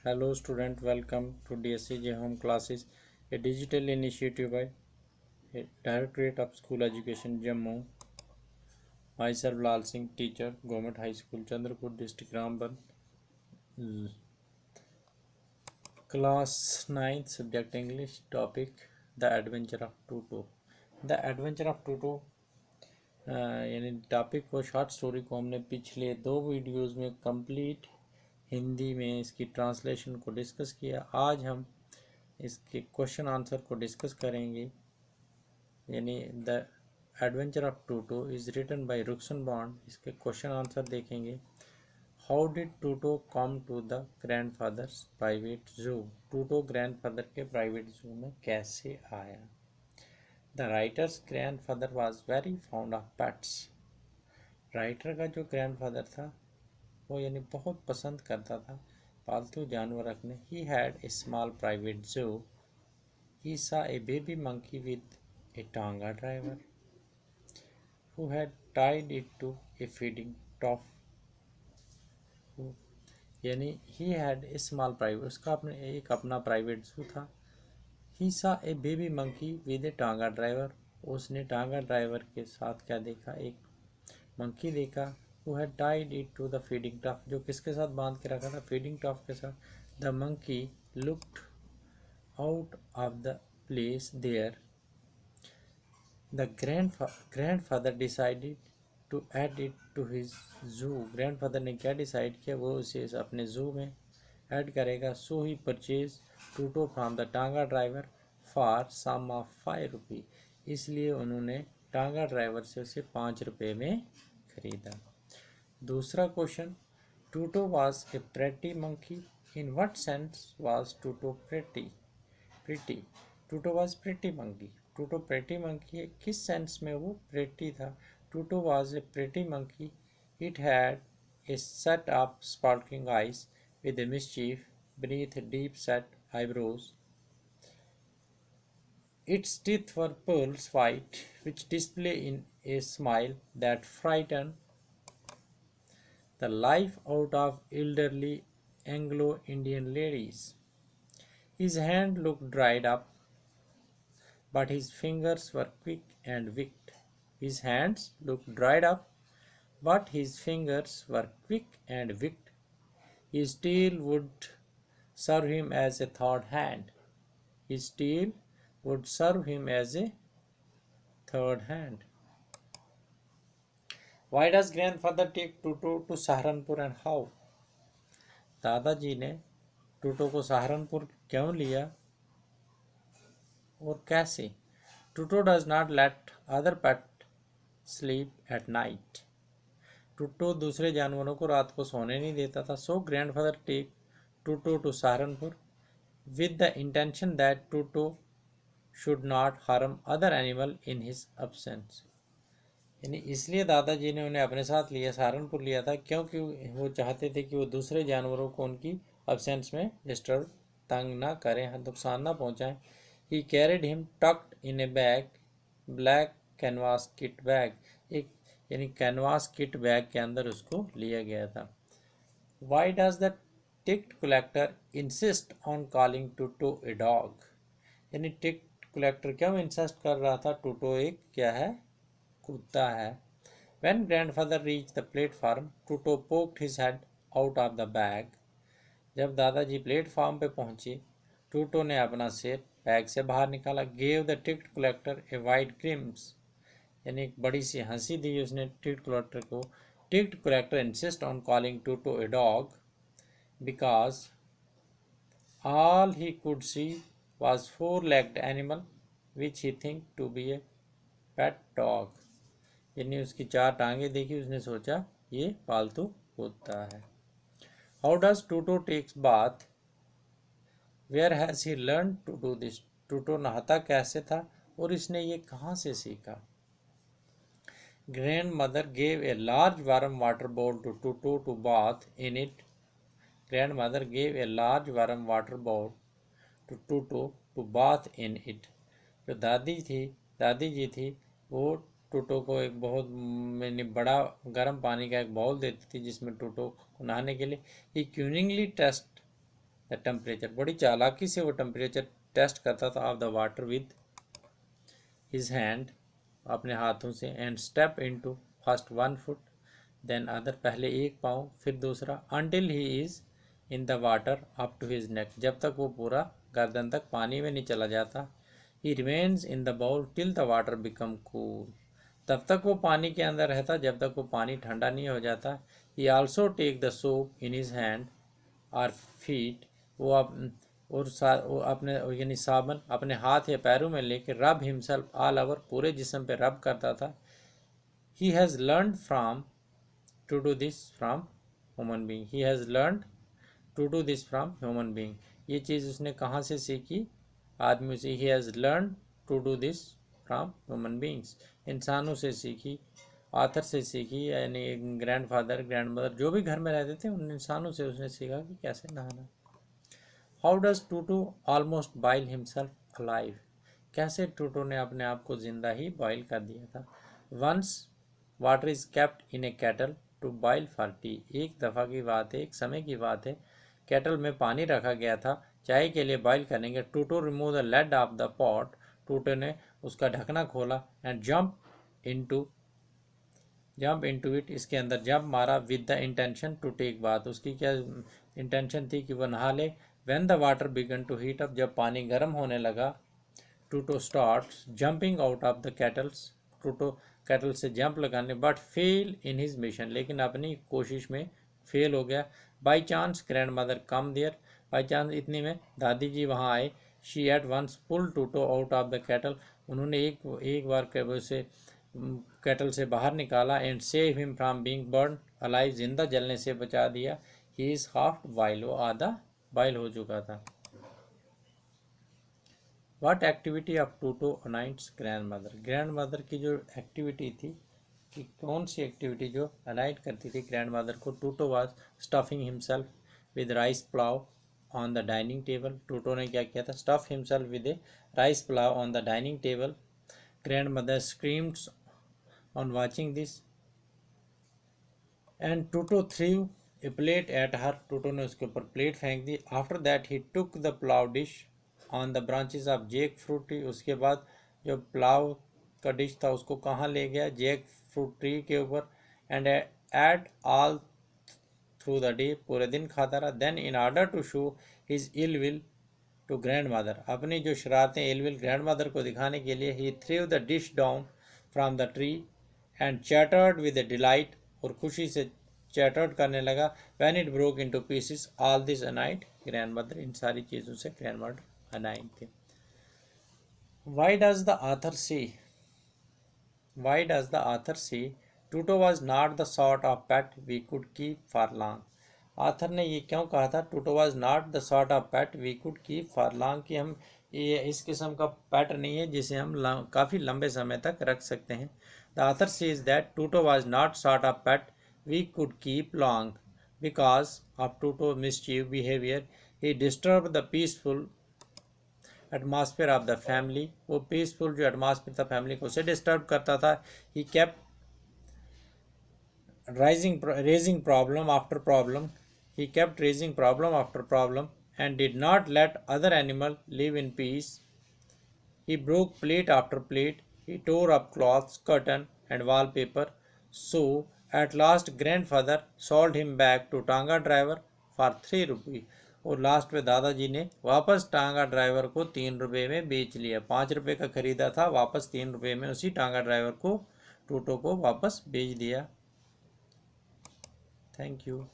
Hello student, welcome to DSCJ Home Classes, a digital initiative by Directorate of School Education Jammu. Myself Lal Singh, teacher, Government High School, Chandrapur District, Ramban. Class 9, subject English, topic The Adventure of Tutu. The Adventure of Tutu यानी topic को short story को हमने पिछले 2 videos में complete Hindi में इसकी translation को discuss किया। आज हम इसके क्वेश्चन आंसर को डिस्कस करेंगे। यानी the adventure of Toto is written by Ruskin Bond. इसके क्वेश्चन आंसर देखेंगे। How did Toto come to the grandfather's private zoo. Toto grandfather के प्राइवेट जू में कैसे आया। The writer's grandfather was very fond of pets. Writer का जो grandfather था वो यानी बहुत पसंद करता था पालतू जानवर रखने। He had a small private जू। ही saw a baby monkey with a tanga driver who had tied it to a feeding trough. यानी he had a small private, उसका अपना प्राइवेट जू था। He saw a baby monkey with a tanga driver. उसने टांगा driver के साथ क्या देखा, एक मंकी देखा। Who had tied it to the feeding trough, जो किसके साथ बांध के रखा था, फीडिंग ट्रफ के साथ। The monkey looked out of the place there. The grandfather decided to add it to his zoo. Grandfather ने क्या डिसाइड किया, वो उसे अपने जू में ऐड करेगा। So he purchased Tuto from the टांगा ड्राइवर for sum of 5 रुपये। इसलिए उन्होंने टांगा ड्राइवर से उसे 5 रुपये में खरीदा। दूसरा question, Tuto was a pretty monkey. In what sense was Tuto pretty? Tuto was pretty monkey. Toto pretty monkey है, किस सेंस में वो प्रेटी था। Toto was a pretty monkey. It had a set of sparkling eyes with a mischief beneath deep set eyebrows. Its teeth were pearls white, which display in a smile that frightened the life out of elderly Anglo-Indian ladies. His hand looked dried up, but his fingers were quick and wicked. His hands looked dried up, but his fingers were quick and wicked. His tail would serve him as a third hand. His tail would serve him as a third hand. Why does grandfather take Tuto to Saharanpur and how? दादाजी ने टूटो को सहारनपुर क्यों लिया और कैसे। Toto does not let other pet sleep at night. Toto दूसरे जानवरों को रात को सोने नहीं देता था। So grandfather take Toto to Saharanpur with the intention that Toto should not harm other animal in his absence. यानी इसलिए दादाजी ने उन्हें अपने साथ लिया, सहारनपुर लिया था, क्योंकि वो चाहते थे कि वो दूसरे जानवरों को उनकी अब्सेंस में डिस्टर्ब, तंग ना करें, नुकसान ना पहुंचाएं। ही कैरिड हिम टक्ड इन ए bag, black canvas kit bag. एक यानी कैनवास किट बैग के अंदर उसको लिया गया था। Why does the ticket collector insist on calling Toto a dog. यानी टिकट कलेक्टर क्यों इंसिस्ट कर रहा था, टूटो एक क्या है, कुत्ता है। When grandfather reached the platform, Tuto poked his head out of the bag. जब दादाजी प्लेटफॉर्म पे पहुंचे, टूटो ने अपना सिर बैग से बाहर निकाला। Gave the ticket collector a wide grimace. यानी एक बड़ी सी हंसी दी उसने टिकट कलेक्टर को। Ticket collector insist on calling Tuto a dog because all he could see was four-legged animal which he think to be a pet dog. यानी उसकी 4 टांगे देखी, उसने सोचा ये पालतू कुत्ता है। How does Toto takes bath, where has he learn to do this. Toto नहाता कैसे था और इसने ये कहाँ से सीखा। Grandmother gave a large warm water bowl to Toto to bath in it. Grandmother gave a large warm water bowl to Toto to bath in it. जो दादी जी थी वो टूटो को एक बहुत बड़ा गर्म पानी का एक बाउल देती थी जिसमें टूटो को नहाने के लिए। He cunningly test the temperature, बड़ी चालाकी से वो टेम्परेचर टेस्ट करता था of the water with his hand, अपने हाथों से, and step into first 1 foot then other, पहले एक पाँव फिर दूसरा, until he is in the water up to his neck, जब तक वो पूरा गर्दन तक पानी में नहीं चला जाता। He remains in the bowl till the water become cool, तब तक वो पानी के अंदर रहता जब तक वो पानी ठंडा नहीं हो जाता। He also take the soap in his hand और फीट, वो वो अपने यानी साबुन अपने हाथ या पैरों में लेकर रब हिमसेल्फ ऑल ओवर, पूरे जिस्म पे रब करता था। He has learn from to do this from human being, he has learn to do this from human being, ये चीज़ उसने कहाँ से सीखी? आदमी से। He has learn to do this from human beings, इंसानों से सीखी, आथर से सीखी, यानी ग्रैंडफादर ग्रैंडमदर जो भी घर में रहते थे उन इंसानों से उसने सीखा कि कैसे नहाना। How does Toto almost boil himself alive, कैसे टूटू ने अपने आप को जिंदा ही बॉयल कर दिया था। Once water is kept in a kettle to boil for tea, एक दफ़ा की बात है, एक समय की बात है, कैटल में पानी रखा गया था चाय के लिए बॉयल करेंगे। Toto remove the lid off the pot, Toto ने उसका ढकना खोला, एंड जंप इनटू इट, इसके अंदर जंप मारा, with the intention to take bath, उसकी क्या इंटेंशन थी कि वह नहा ले। When the water began to heat up, जब पानी गर्म होने लगा, Toto starts jumping out of the kettles, Toto kettle से जंप लगाने, but fail in his mission, लेकिन अपनी कोशिश में फेल हो गया। By chance grandmother come there, by chance इतनी में दादी जी वहाँ आए। She eight once pull Toto out of the kettle, उन्होंने एक बार उसे कैटल से बाहर निकाला, and save him from being burn alive, जिंदा जलने से बचा दिया। ही इज हाफ बॉयल, वो आधा बॉयल हो चुका था। What activity of Toto annoys grandmother, grandmother की जो एक्टिविटी थी कि कौन सी एक्टिविटी जो अनाइट करती थी ग्रैंड मदर को। Toto was stuffing himself with rice pulao on the dining table, Toto ने क्या किया था? Stuff himself with a rice pulao on the dining table. Grandmother screamed on watching this, and Tuto threw a plate at her, Tuto ने उसके ऊपर plate फेंक दी। After that he took the plow dish on the branches of jackfruit tree, उसके बाद जो पुलाव का dish था उसको कहाँ ले गया? जैक फ्रूट ट्री के ऊपर। And ate all through the day, पूरे दिन खाता रहा। Then in order to show his ill will to grandmother, अपनी जो शरारतें इल विल ग्रैंड मदर को दिखाने के लिए, he threw the dish down from the tree and chattered with delight, और खुशी से चैटर्ड करने लगा। When it broke into pieces all this annoyed grandmother, इन सारी चीज़ों से ग्रैंड मदर अनाइट थे। व्हाई डज द ऑथर से Toto was not the sort of pet we could keep for long, author ने ये क्यों कहा था? Toto was not the sort of pet we could keep for long, कि हम ये इस किस्म का पेट नहीं है जिसे हम काफ़ी लंबे समय तक रख सकते हैं। The author says that Tuto was not sort of pet we could keep long. Because of Tuto's mischief behavior, he disturbed the peaceful atmosphere of the family. वो peaceful जो atmosphere था family को उसे disturb करता था। He kept raising problem after problem. He kept raising problem after problem and did not let other animal live in peace. He broke plate after plate. He tore up cloths, curtain, and wallpaper. So, at last, grandfather sold him back to टांगा driver for 3 रुपये. और last में दादाजी ने वापस टांगा driver को 3 रुपये में बेच लिया। 5 रुपये का खरीदा था, वापस 3 रुपये में उसी टांगा ड्राइवर को टूटो को वापस बेच दिया। Thank you.